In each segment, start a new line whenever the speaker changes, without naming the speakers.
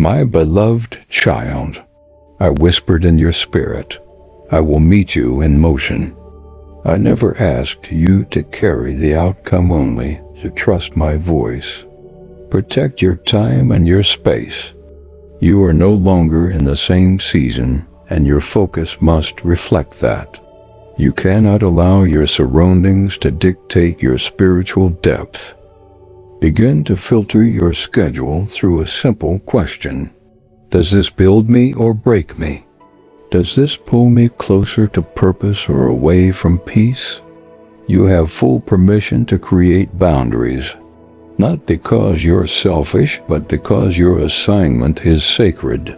My beloved child, I whispered in your spirit, I will meet you in motion. I never asked you to carry the outcome, only to trust my voice. Protect your time and your space. You are no longer in the same season, and your focus must reflect that. You cannot allow your surroundings to dictate your spiritual depth. Begin to filter your schedule through a simple question. Does this build me or break me? Does this pull me closer to purpose or away from peace? You have full permission to create boundaries, not because you're selfish, but because your assignment is sacred.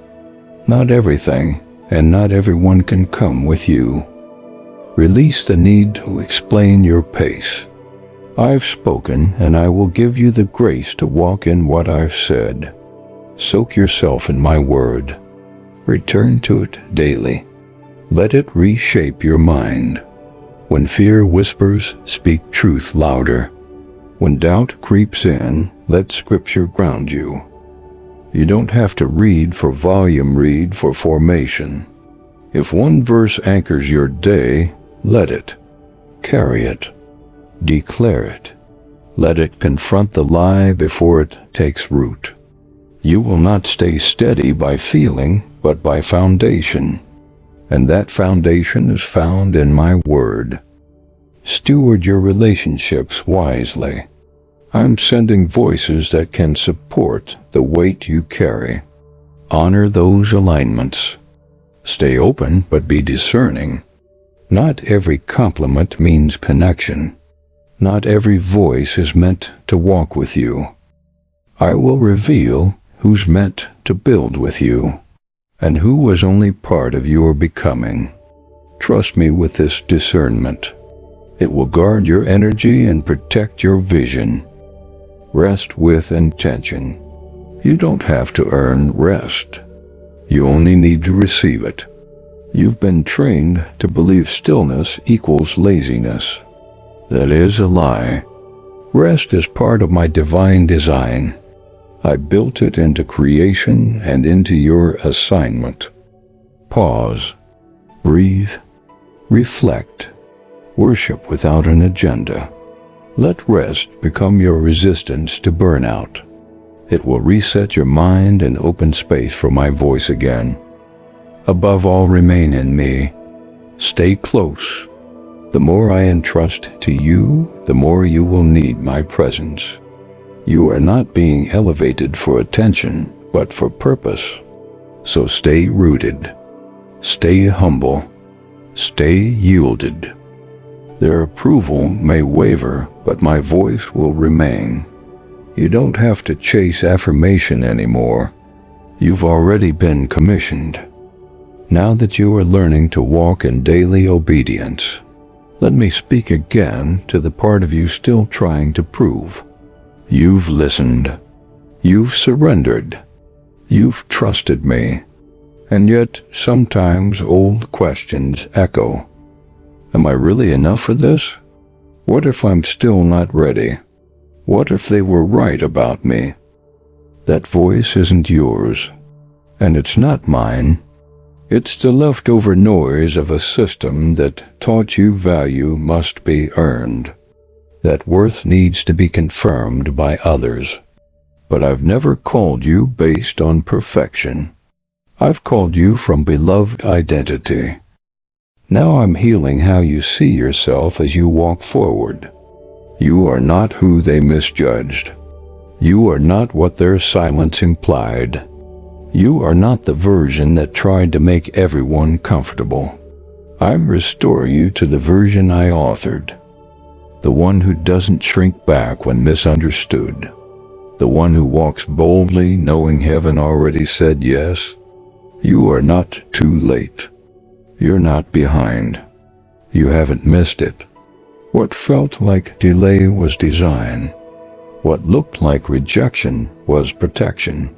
Not everything and not everyone can come with you. Release the need to explain your pace. I've spoken, and I will give you the grace to walk in what I've said. Soak yourself in my word. Return to it daily. Let it reshape your mind. When fear whispers, speak truth louder. When doubt creeps in, let Scripture ground you. You don't have to read for volume, read for formation. If one verse anchors your day, let it. Carry it. Declare it. Let it confront the lie before it takes root. You will not stay steady by feeling, but by foundation. And that foundation is found in my word. Steward your relationships wisely. I'm sending voices that can support the weight you carry. Honor those alignments. Stay open, but be discerning. Not every compliment means connection. Not every voice is meant to walk with you. I will reveal who's meant to build with you, and who was only part of your becoming. Trust me with this discernment. It will guard your energy and protect your vision. Rest with intention. You don't have to earn rest. You only need to receive it. You've been trained to believe stillness equals laziness. That is a lie. Rest is part of my divine design. I built it into creation and into your assignment. Pause. Breathe. Reflect. Worship without an agenda. Let rest become your resistance to burnout. It will reset your mind and open space for my voice again. Above all, remain in me. Stay close. The more I entrust to you, the more you will need my presence. You are not being elevated for attention, but for purpose. So stay rooted. Stay humble. Stay yielded. Their approval may waver, but my voice will remain. You don't have to chase affirmation anymore. You've already been commissioned. Now that you are learning to walk in daily obedience, let me speak again to the part of you still trying to prove. You've listened. You've surrendered. You've trusted me. And yet, sometimes old questions echo. Am I really enough for this? What if I'm still not ready? What if they were right about me? That voice isn't yours, and it's not mine. It's the leftover noise of a system that taught you value must be earned, that worth needs to be confirmed by others. But I've never called you based on perfection. I've called you from beloved identity. Now I'm healing how you see yourself as you walk forward. You are not who they misjudged. You are not what their silence implied. You are not the version that tried to make everyone comfortable. I'm restoring you to the version I authored. The one who doesn't shrink back when misunderstood. The one who walks boldly knowing heaven already said yes. You are not too late. You're not behind. You haven't missed it. What felt like delay was design. What looked like rejection was protection.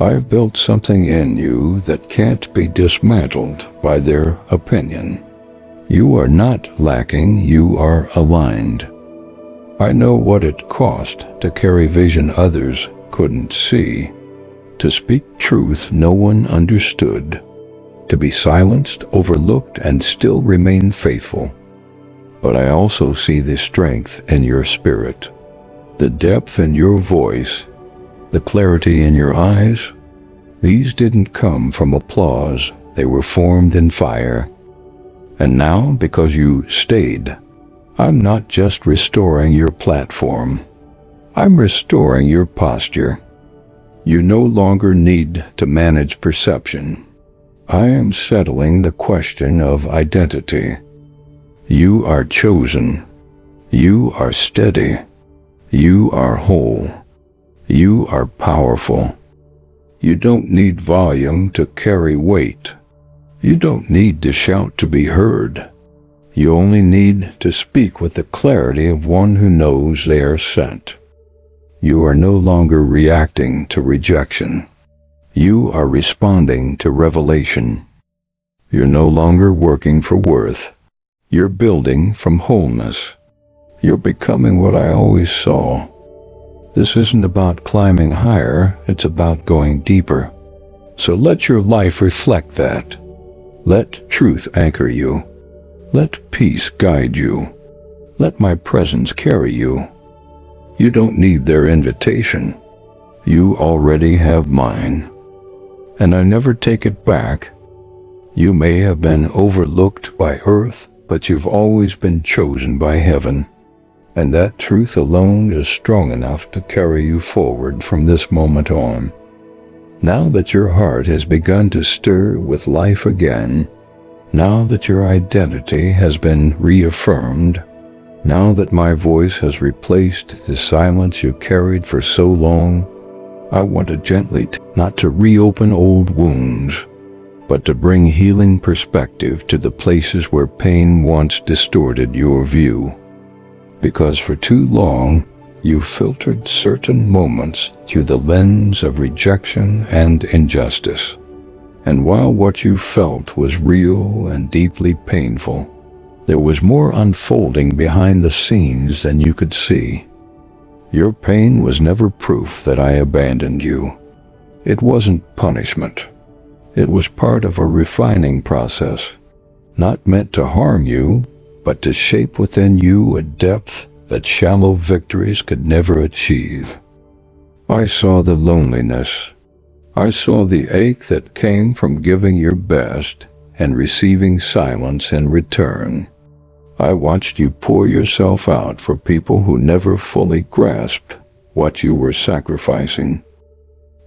I've built something in you that can't be dismantled by their opinion. You are not lacking, you are aligned. I know what it cost to carry vision others couldn't see, to speak truth no one understood, to be silenced, overlooked, and still remain faithful. But I also see the strength in your spirit, the depth in your voice, the clarity in your eyes. These didn't come from applause, they were formed in fire. And now, because you stayed, I'm not just restoring your platform, I'm restoring your posture. You no longer need to manage perception. I am settling the question of identity. You are chosen. You are steady. You are whole. You are powerful. You don't need volume to carry weight. You don't need to shout to be heard. You only need to speak with the clarity of one who knows they are sent. You are no longer reacting to rejection. You are responding to revelation. You're no longer working for worth. You're building from wholeness. You're becoming what I always saw. This isn't about climbing higher, it's about going deeper. So let your life reflect that. Let truth anchor you. Let peace guide you. Let my presence carry you. You don't need their invitation. You already have mine. And I never take it back. You may have been overlooked by earth, but you've always been chosen by heaven. And that truth alone is strong enough to carry you forward from this moment on. Now that your heart has begun to stir with life again, now that your identity has been reaffirmed, now that my voice has replaced the silence you carried for so long, I want to gently, not to reopen old wounds, but to bring healing perspective to the places where pain once distorted your view. Because for too long, you filtered certain moments through the lens of rejection and injustice. And while what you felt was real and deeply painful, there was more unfolding behind the scenes than you could see. Your pain was never proof that I abandoned you. It wasn't punishment. It was part of a refining process, not meant to harm you, but to shape within you a depth that shallow victories could never achieve. I saw the loneliness. I saw the ache that came from giving your best and receiving silence in return. I watched you pour yourself out for people who never fully grasped what you were sacrificing.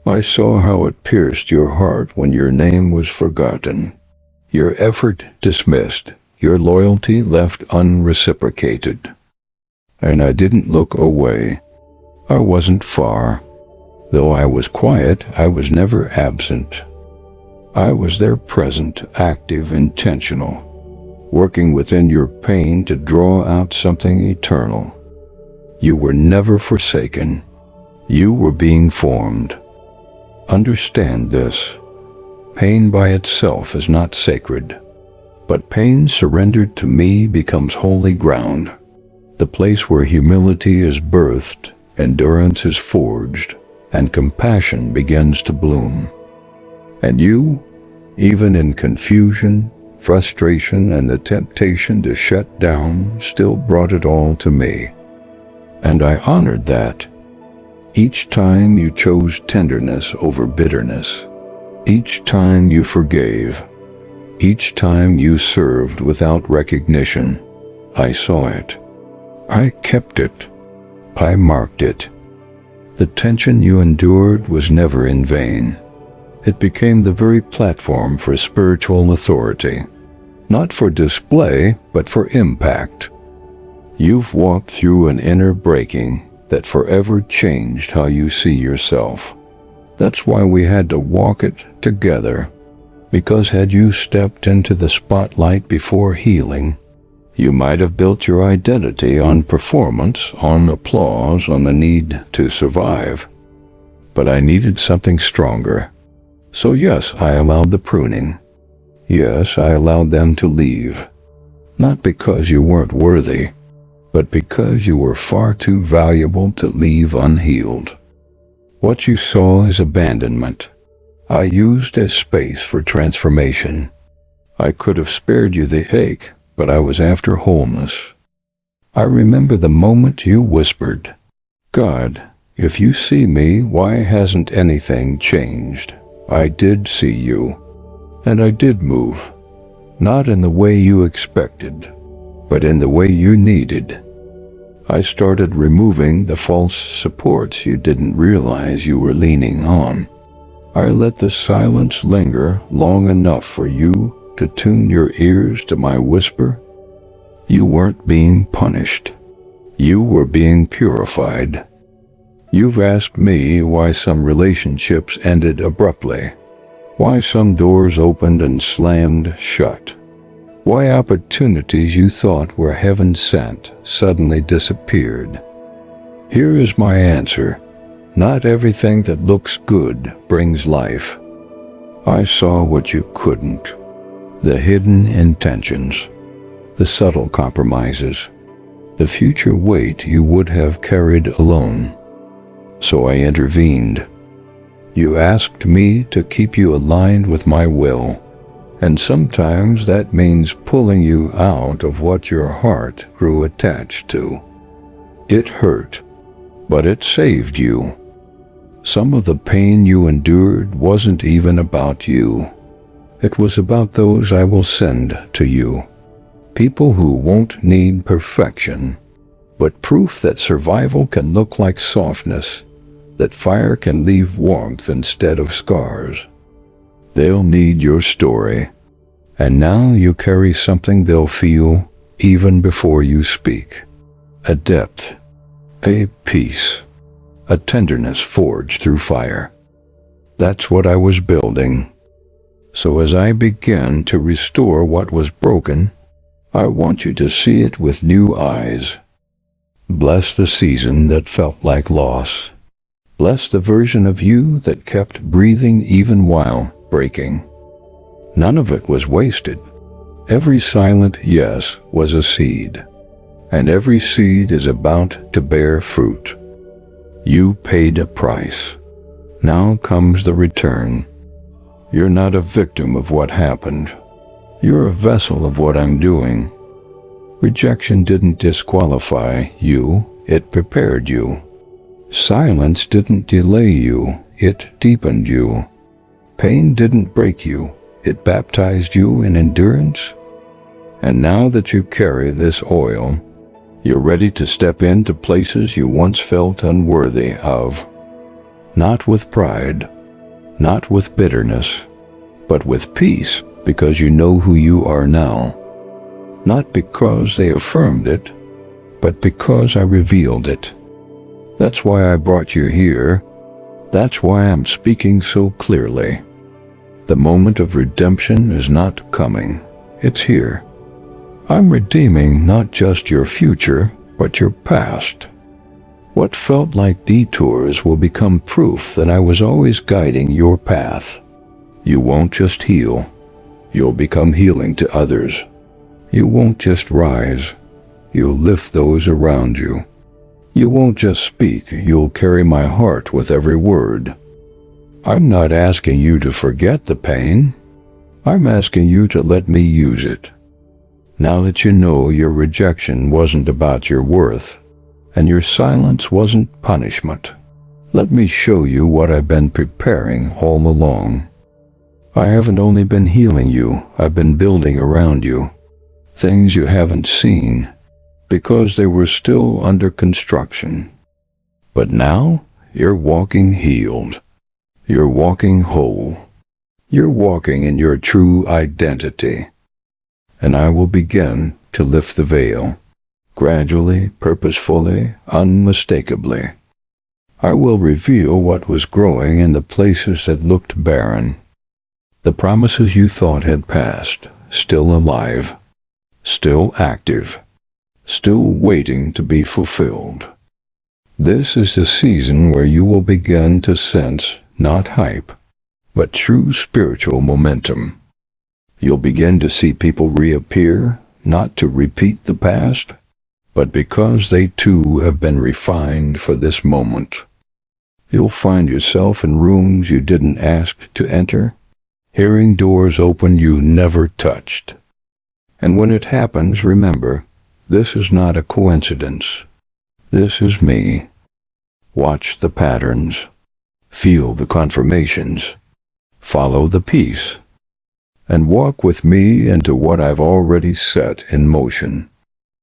I saw how it pierced your heart when your name was forgotten, your effort dismissed, your loyalty left unreciprocated. And I didn't look away. I wasn't far. Though I was quiet, I was never absent. I was there present, active, intentional, working within your pain to draw out something eternal. You were never forsaken. You were being formed. Understand this. Pain by itself is not sacred, but pain surrendered to me becomes holy ground, the place where humility is birthed, endurance is forged, and compassion begins to bloom. And you, even in confusion, frustration, and the temptation to shut down, still brought it all to me. And I honored that. Each time you chose tenderness over bitterness. Each time you forgave. Each time you served without recognition. I saw it. I kept it. I marked it. The tension you endured was never in vain. It became the very platform for spiritual authority. Not for display, but for impact. You've walked through an inner breaking that forever changed how you see yourself. That's why we had to walk it together. Because had you stepped into the spotlight before healing, you might have built your identity on performance, on applause, on the need to survive. But I needed something stronger. So yes, I allowed the pruning. Yes, I allowed them to leave. Not because you weren't worthy, but because you were far too valuable to leave unhealed. What you saw is abandonment. I used as space for transformation. I could have spared you the ache, but I was after wholeness. I remember the moment you whispered, "God, if you see me, why hasn't anything changed?" I did see you, and I did move, not in the way you expected, but in the way you needed. I started removing the false supports you didn't realize you were leaning on. I let the silence linger long enough for you to tune your ears to my whisper. You weren't being punished. You were being purified. You've asked me why some relationships ended abruptly, why some doors opened and slammed shut, why opportunities you thought were heaven sent suddenly disappeared. Here is my answer. Not everything that looks good brings life. I saw what you couldn't, the hidden intentions, the subtle compromises, the future weight you would have carried alone. So I intervened. You asked me to keep you aligned with my will, and sometimes that means pulling you out of what your heart grew attached to. It hurt, but it saved you. Some of the pain you endured wasn't even about you. It was about those I will send to you. People who won't need perfection, but proof that survival can look like softness, that fire can leave warmth instead of scars. They'll need your story, and now you carry something they'll feel even before you speak. A depth, a peace, a tenderness forged through fire. That's what I was building. So as I began to restore what was broken, I want you to see it with new eyes. Bless the season that felt like loss. Bless the version of you that kept breathing even while breaking. None of it was wasted. Every silent yes was a seed, and every seed is about to bear fruit. You paid a price. Now comes the return. You're not a victim of what happened. You're a vessel of what I'm doing. Rejection didn't disqualify you, it prepared you. Silence didn't delay you, it deepened you. Pain didn't break you, it baptized you in endurance. And now that you carry this oil, you're ready to step into places you once felt unworthy of. Not with pride, not with bitterness, but with peace, because you know who you are now. Not because they affirmed it, but because I revealed it. That's why I brought you here. That's why I'm speaking so clearly. The moment of redemption is not coming. It's here. I'm redeeming not just your future, but your past. What felt like detours will become proof that I was always guiding your path. You won't just heal. You'll become healing to others. You won't just rise. You'll lift those around you. You won't just speak. You'll carry my heart with every word. I'm not asking you to forget the pain. I'm asking you to let me use it. Now that you know your rejection wasn't about your worth, and your silence wasn't punishment, let me show you what I've been preparing all along. I haven't only been healing you, I've been building around you. Things you haven't seen, because they were still under construction. But now, you're walking healed. You're walking whole. You're walking in your true identity. And I will begin to lift the veil, gradually, purposefully, unmistakably. I will reveal what was growing in the places that looked barren. The promises you thought had passed, still alive, still active, still waiting to be fulfilled. This is the season where you will begin to sense not hype, but true spiritual momentum. You'll begin to see people reappear, not to repeat the past, but because they too have been refined for this moment. You'll find yourself in rooms you didn't ask to enter, hearing doors open you never touched. And when it happens, remember, this is not a coincidence. This is me. Watch the patterns. Feel the confirmations. Follow the peace. And walk with me into what I've already set in motion.